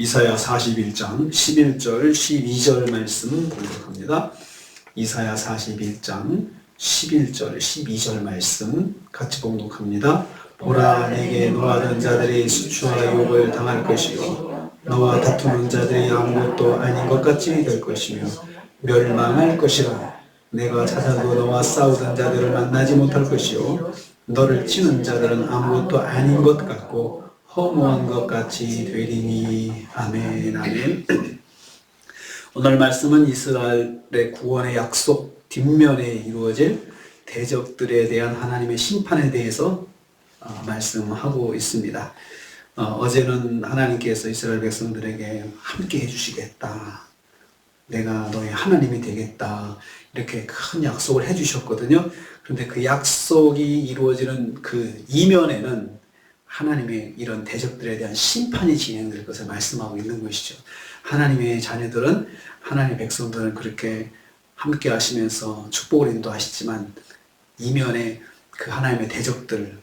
이사야 41장 11절 12절 말씀 공독합니다. 이사야 41장 11절 12절 말씀 같이 공독합니다. 보라, 내게 노하던 자들이 수치와 욕을 당할 것이요 너와 다투는 자들이 아무것도 아닌 것 같이 될 것이며 멸망할 것이라. 내가 찾아도 너와 싸우던 자들을 만나지 못할 것이요 너를 치는 자들은 아무것도 아닌 것 같고 허무한 것 같이 되리니. 아멘. 아멘. 오늘 말씀은 이스라엘의 구원의 약속 뒷면에 이루어질 대적들에 대한 하나님의 심판에 대해서 말씀하고 있습니다. 어제는 하나님께서 이스라엘 백성들에게 함께 해주시겠다, 내가 너의 하나님이 되겠다, 이렇게 큰 약속을 해주셨거든요. 그런데 그 약속이 이루어지는 그 이면에는 하나님의 이런 대적들에 대한 심판이 진행될 것을 말씀하고 있는 것이죠. 하나님의 자녀들은, 하나님의 백성들은 그렇게 함께 하시면서 축복을 인도하시지만 이면에 그 하나님의 대적들,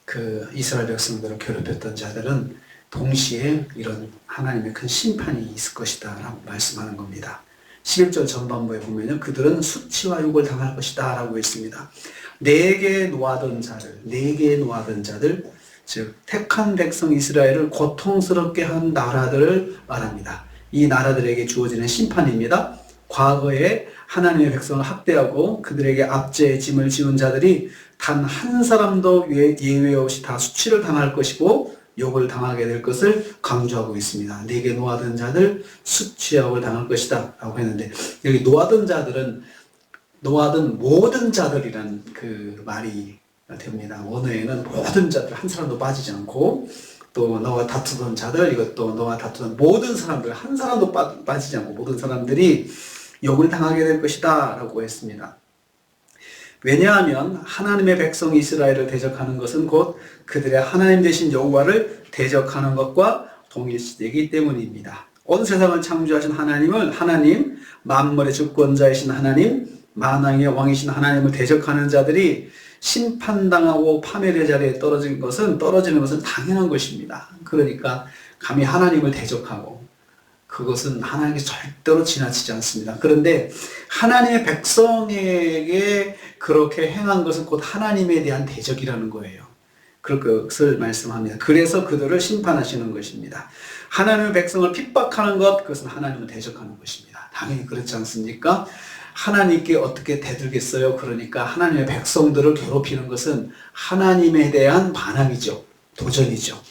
그 이스라엘 백성들을 괴롭혔던 자들은 동시에 이런 하나님의 큰 심판이 있을 것이다 라고 말씀하는 겁니다. 11절 전반부에 보면요, 그들은 수치와 욕을 당할 것이다 라고 했습니다. 내게 노하던 자들, 즉 택한 백성 이스라엘을 고통스럽게 한 나라들을 말합니다. 이 나라들에게 주어지는 심판입니다. 과거에 하나님의 백성을 학대하고 그들에게 압제의 짐을 지운 자들이 단 한 사람도 예외 없이 다 수치를 당할 것이고 욕을 당하게 될 것을 강조하고 있습니다. 내게 노하던 자들 수치와 욕을 당할 것이다 라고 했는데, 여기 노하던 자들은 노하던 모든 자들이란 그 말이 됩니다. 원어에는 모든 자들, 한 사람도 빠지지 않고, 또 너와 다투던 자들, 이것도 너와 다투던 모든 사람들, 한 사람도 빠지지 않고 모든 사람들이 욕을 당하게 될 것이다 라고 했습니다. 왜냐하면 하나님의 백성 이스라엘을 대적하는 것은 곧 그들의 하나님 되신 여호와를 대적하는 것과 동일시되기 때문입니다. 온 세상을 창조하신 하나님, 만물의 주권자이신 하나님, 만왕의 왕이신 하나님을 대적하는 자들이 심판당하고 파멸의 자리에 떨어지는 것은 당연한 것입니다. 그러니까 감히 하나님을 대적하고, 그것은 하나님께 절대로 지나치지 않습니다. 그런데 하나님의 백성에게 그렇게 행한 것은 곧 하나님에 대한 대적이라는 거예요. 그것을 말씀합니다. 그래서 그들을 심판하시는 것입니다. 하나님의 백성을 핍박하는 것, 그것은 하나님을 대적하는 것입니다. 당연히 그렇지 않습니까? 하나님께 어떻게 대들겠어요? 그러니까 하나님의 백성들을 괴롭히는 것은 하나님에 대한 반항이죠. 도전이죠.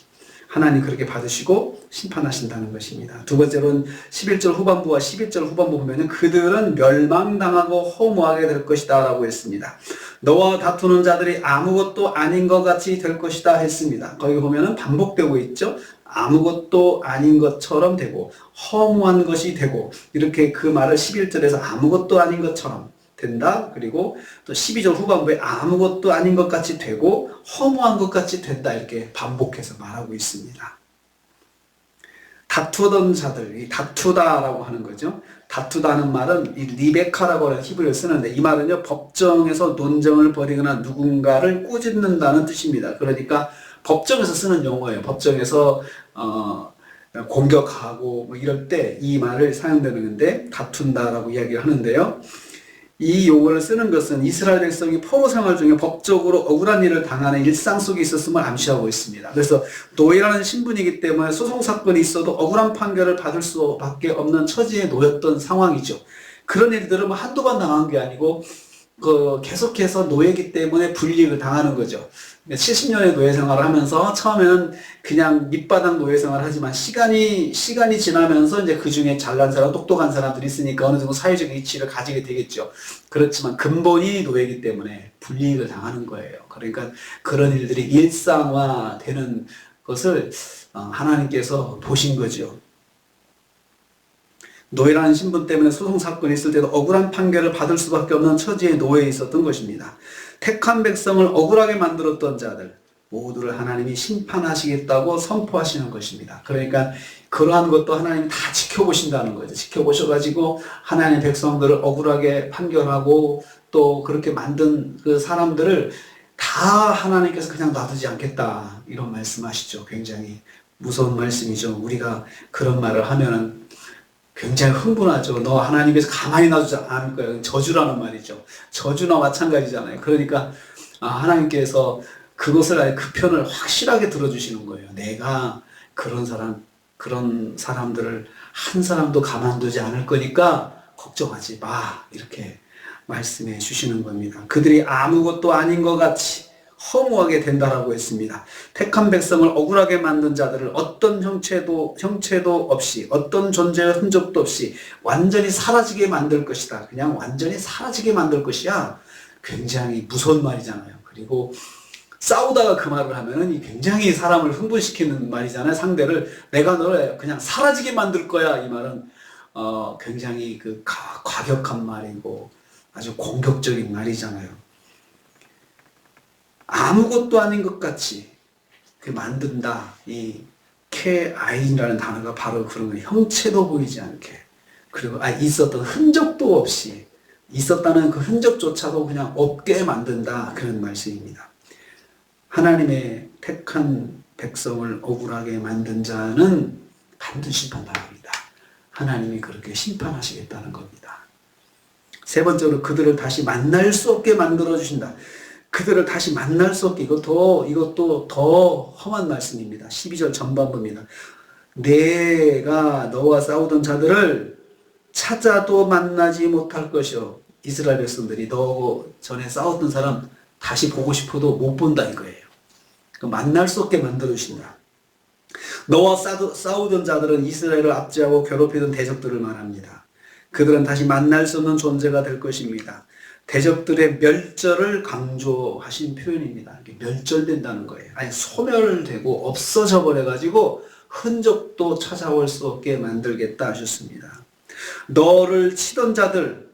하나님 그렇게 받으시고 심판하신다는 것입니다. 두 번째로는 11절 후반부와 12절 후반부 보면 그들은 멸망당하고 허무하게 될 것이다 라고 했습니다. 너와 다투는 자들이 아무것도 아닌 것 같이 될 것이다 했습니다. 거기 보면 반복되고 있죠. 아무것도 아닌 것처럼 되고 허무한 것이 되고, 이렇게 그 말을 11절에서 아무것도 아닌 것처럼 된다, 그리고 또 12절 후반부에 아무것도 아닌 것 같이 되고 허무한 것 같이 된다, 이렇게 반복해서 말하고 있습니다. 다투던 자들, 이 다투다라고 하는 거죠. 다투다는 말은 이 리베카라고 하는 히브리어를 쓰는데, 이 말은요, 법정에서 논쟁을 벌이거나 누군가를 꾸짖는다는 뜻입니다. 그러니까 법정에서 쓰는 용어예요. 법정에서 공격하고 뭐 이럴 때 이 말을 사용되는데, 다툰다라고 이야기를 하는데요. 이 용어를 쓰는 것은 이스라엘 백성이 포로 생활 중에 법적으로 억울한 일을 당하는 일상 속에 있었음을 암시하고 있습니다. 그래서 노예라는 신분이기 때문에 소송사건이 있어도 억울한 판결을 받을 수밖에 없는 처지에 놓였던 상황이죠. 그런 일들은 뭐 한두 번 당한 게 아니고 계속해서 노예이기 때문에 불이익을 당하는 거죠. 70년의 노예 생활을 하면서 처음에는 그냥 밑바닥 노예 생활을 하지만 시간이 지나면서 이제 그 중에 잘난 사람, 똑똑한 사람들이 있으니까 어느 정도 사회적 위치를 가지게 되겠죠. 그렇지만 근본이 노예이기 때문에 불이익을 당하는 거예요. 그러니까 그런 일들이 일상화되는 것을 하나님께서 보신 거죠. 노예라는 신분 때문에 소송사건이 있을 때도 억울한 판결을 받을 수밖에 없는 처지에 놓여 있었던 것입니다. 택한 백성을 억울하게 만들었던 자들 모두를 하나님이 심판하시겠다고 선포하시는 것입니다. 그러니까 그러한 것도 하나님이 다 지켜보신다는 거죠. 지켜보셔가지고 하나님의 백성들을 억울하게 판결하고 또 그렇게 만든 그 사람들을 다 하나님께서 그냥 놔두지 않겠다, 이런 말씀하시죠. 굉장히 무서운 말씀이죠. 우리가 그런 말을 하면은 굉장히 흥분하죠. 너 하나님께서 가만히 놔두지 않을 거예요. 저주라는 말이죠. 저주나 마찬가지잖아요. 그러니까 하나님께서 그것을 아예 그 편을 확실하게 들어주시는 거예요. 내가 그런 사람들을 한 사람도 가만두지 않을 거니까 걱정하지 마. 이렇게 말씀해 주시는 겁니다. 그들이 아무것도 아닌 것 같이 허무하게 된다라고 했습니다. 택한 백성을 억울하게 만든 자들을 어떤 형체도 없이, 어떤 존재의 흔적도 없이 완전히 사라지게 만들 것이다. 그냥 완전히 사라지게 만들 것이야. 굉장히 무서운 말이잖아요. 그리고 싸우다가 그 말을 하면은 굉장히 사람을 흥분시키는 말이잖아요. 상대를 내가 너를 그냥 사라지게 만들 거야. 이 말은 굉장히 과격한 말이고 아주 공격적인 말이잖아요. 아무것도 아닌 것 같이 만든다. 이 케아인이라는 단어가 바로 그런 거예요. 형체도 보이지 않게. 그리고 있었던 흔적도 없이, 있었다는 그 흔적조차도 그냥 없게 만든다. 그런 말씀입니다. 하나님의 택한 백성을 억울하게 만든 자는 반드시 심판당합니다. 하나님이 그렇게 심판하시겠다는 겁니다. 세 번째로 그들을 다시 만날 수 없게 만들어 주신다. 그들을 다시 만날 수 없게, 이것도 더 험한 말씀입니다. 12절 전반부입니다. 내가 너와 싸우던 자들을 찾아도 만나지 못할 것이요. 이스라엘 백성들이 너 전에 싸웠던 사람 다시 보고 싶어도 못 본다 이거예요. 만날 수 없게 만들어주신다. 너와 싸우던 자들은 이스라엘을 압제하고 괴롭히던 대적들을 말합니다. 그들은 다시 만날 수 없는 존재가 될 것입니다. 대적들의 멸절을 강조하신 표현입니다. 멸절된다는 거예요. 아니 소멸되고 없어져 버려가지고 흔적도 찾아올 수 없게 만들겠다 하셨습니다. 너를 치던 자들은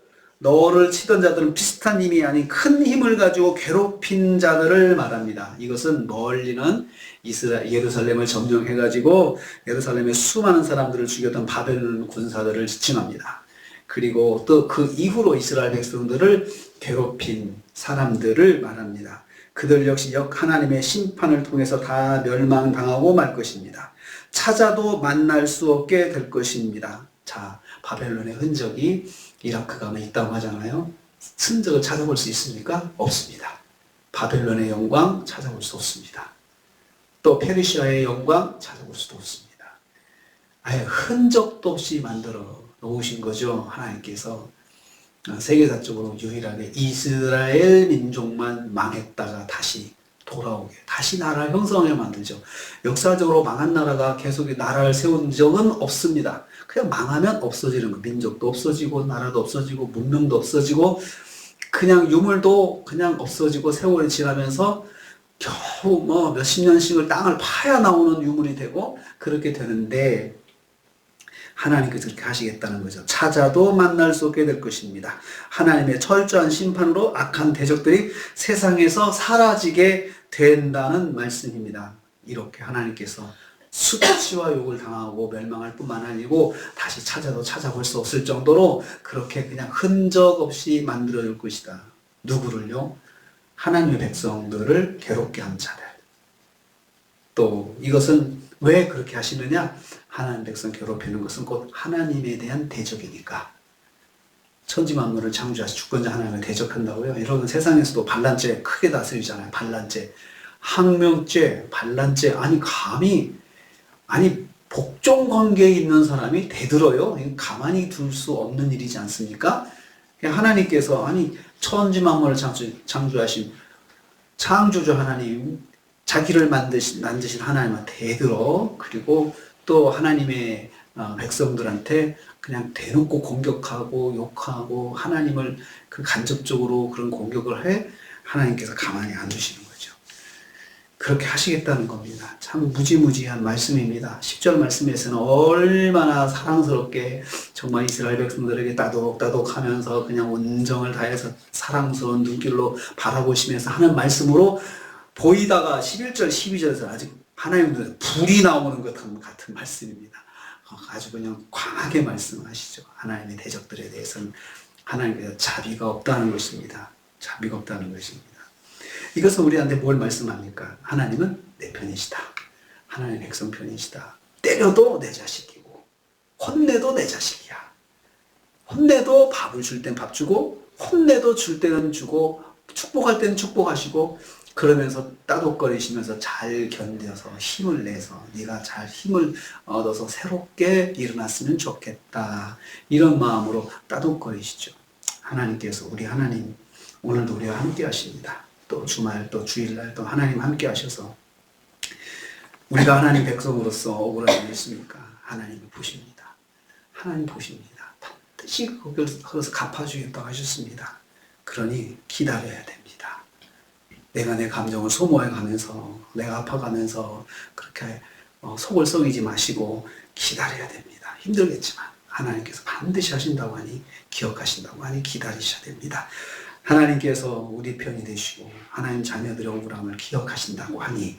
비슷한 힘이 아닌 큰 힘을 가지고 괴롭힌 자들을 말합니다. 이것은 멀리는 예루살렘을 점령해가지고 예루살렘에 수많은 사람들을 죽였던 바벨론 군사들을 지칭합니다. 그리고 또 그 이후로 이스라엘 백성들을 괴롭힌 사람들을 말합니다. 그들 역시 하나님의 심판을 통해서 다 멸망당하고 말 것입니다. 찾아도 만날 수 없게 될 것입니다. 자, 바벨론의 흔적이 이라크 가면 있다고 하잖아요. 흔적을 찾아볼 수 있습니까? 없습니다. 바벨론의 영광 찾아볼 수 없습니다. 또 페르시아의 영광 찾아볼 수도 없습니다. 아예 흔적도 없이 만들어 놓으신 거죠. 하나님께서 세계사적으로 유일하게 이스라엘 민족만 망했다가 다시 돌아오게, 다시 나라를 형성하게 만들죠. 역사적으로 망한 나라가 계속 나라를 세운 적은 없습니다. 그냥 망하면 없어지는 거. 민족도 없어지고 나라도 없어지고 문명도 없어지고 그냥 유물도 그냥 없어지고 세월이 지나면서 겨우 몇십 년씩을 땅을 파야 나오는 유물이 되고 그렇게 되는데 하나님께서 그렇게 하시겠다는 거죠. 찾아도 만날 수 없게 될 것입니다. 하나님의 철저한 심판으로 악한 대적들이 세상에서 사라지게 된다는 말씀입니다. 이렇게 하나님께서 수치와 욕을 당하고 멸망할 뿐만 아니고 다시 찾아도 찾아볼 수 없을 정도로 그렇게 그냥 흔적 없이 만들어줄 것이다. 누구를요? 하나님의 백성들을 괴롭게 한 자들. 또 이것은 왜 그렇게 하시느냐? 하나님 백성 괴롭히는 것은 곧 하나님에 대한 대적이니까. 천지 만물을 창조하신 주권자 하나님을 대적한다고요? 여러분 세상에서도 반란죄 크게 다스리잖아요. 반란죄, 항명죄, 반란죄. 아니 복종 관계에 있는 사람이 대들어요? 가만히 둘 수 없는 일이지 않습니까? 하나님께서 천지 만물을 창조하신 창조주 하나님, 자기를 만드신 하나님한테 대들어. 그리고 또 하나님의 백성들한테 그냥 대놓고 공격하고 욕하고 하나님을 간접적으로 그런 공격을 해. 하나님께서 가만히 안 두시는 거죠. 그렇게 하시겠다는 겁니다. 참 무지무지한 말씀입니다. 10절 말씀에서는 얼마나 사랑스럽게 정말 이스라엘 백성들에게 따독따독 하면서 그냥 온정을 다해서 사랑스러운 눈길로 바라보시면서 하는 말씀으로 보이다가 11절, 12절에서 아직 하나님 눈에 불이 나오는 것 같은 말씀입니다. 아주 그냥 광하게 말씀하시죠. 하나님의 대적들에 대해서는 하나님께서 자비가 없다는 것입니다. 자비가 없다는 것입니다. 이것은 우리한테 뭘 말씀합니까? 하나님은 내 편이시다. 하나님의 백성 편이시다. 때려도 내 자식이고 혼내도 내 자식이야. 혼내도 밥을 줄 땐 밥 주고 혼내도 줄 때는 주고 축복할 때는 축복하시고 그러면서 따독거리시면서 잘 견뎌서 힘을 내서 네가 잘 힘을 얻어서 새롭게 일어났으면 좋겠다. 이런 마음으로 따독거리시죠. 하나님께서 우리 하나님 오늘도 우리와 함께 하십니다. 또 주말 또 주일날 또 하나님 함께 하셔서 우리가 하나님 백성으로서 억울한 일이 있습니까? 하나님이 보십니다. 하나님 보십니다. 반드시 그것을 갚아주겠다고 하셨습니다. 그러니 기다려야 됩니다. 내가 내 감정을 소모해가면서 내가 아파가면서 그렇게 속을 썩이지 마시고 기다려야 됩니다. 힘들겠지만 하나님께서 반드시 하신다고 하니 기억하신다고 하니 기다리셔야 됩니다. 하나님께서 우리 편이 되시고 하나님 자녀들의 억울함을 기억하신다고 하니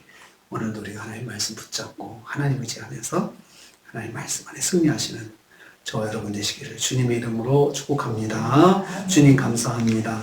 오늘도 우리가 하나님 말씀 붙잡고 하나님 의지하면서 하나님 말씀 안에 승리하시는 저와 여러분 되시기를 주님의 이름으로 축복합니다. 주님 감사합니다.